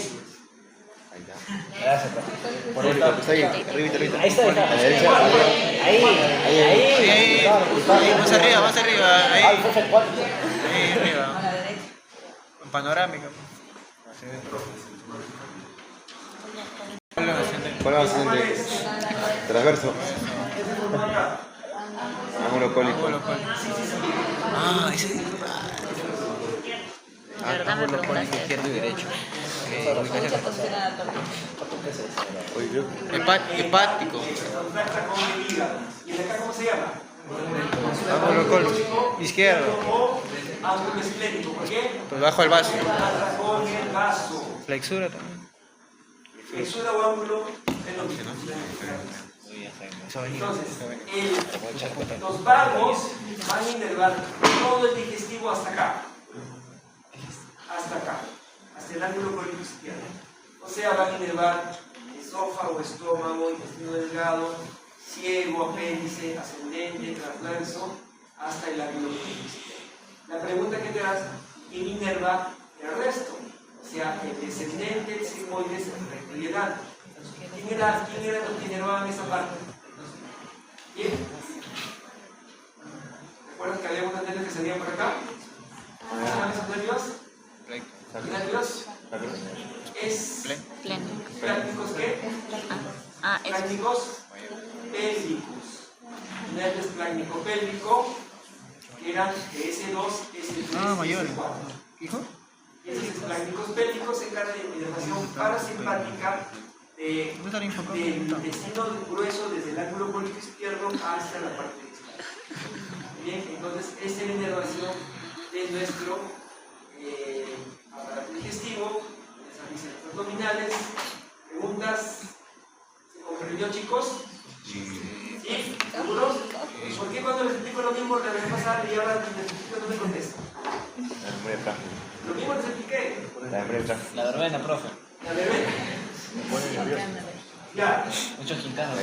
Eso es. Ahí está. Gracias, profe. Por Está esto. ahí, arribita, arribita. Ahí está, ahí está. A la derecha. Ahí. Más arriba, más arriba. Ah, Ahí, el profe 4. ahí arriba. En panorámica. Así es. Color ascendente. Transverso. Ángulo cólico. Ah, ese. De verdad me preguntaste. Izquierdo y derecho. Oye, creo que Hepático. Contracta con medida. ¿Y de acá cómo se llama? Ángulo cólico. Izquierdo. O ángulo esplénico. ¿Por qué? Pues bajo el vaso. Contracta con el vaso. Flexura también. Flexura o ángulo es lo mismo. Entonces, los vagos van a inervar todo el digestivo hasta acá. Hasta acá. Hasta el ángulo cólico izquierdo. O sea, van a inervar esófago, estómago, intestino delgado, ciego, apéndice, ascendente, transverso, hasta el ángulo cólico izquierdo. La pregunta que te das, ¿quién inerva el resto? O sea, el descendente, el sigmoides, el recto y el alto. ¿Quién era los que inervaban esa parte? ¿Quién? ¿Recuerdas que había unos nervios que salían por acá? ¿Cómo se llaman esos nervios? ¿Nervios? Es Pleno. prácticos ¿qué? Ah, es. Prácticos pélvicos. Nervios plácnico-pélvico que eran de S2, S3, mayores. S4. ¿Hijo? Esos plácnicos pélvicos se encargan de inervación parasimpática del intestino grueso desde el ángulo cólico izquierdo hacia la parte externa. Bien, entonces esta es la inervación de nuestro aparato digestivo, las amígdalas abdominales. ¿Preguntas? ¿Se comprendió, chicos? ¿Sí? ¿Seguros? ¿Por qué cuando les explico lo mismo la vez pasada y ahora les explico no me contestan? la memoria frágil. Lo mismo les expliqué. La memoria frágil. La verbena, profe. La verbena. Me pone nervioso. Ya. Muchos quintanos.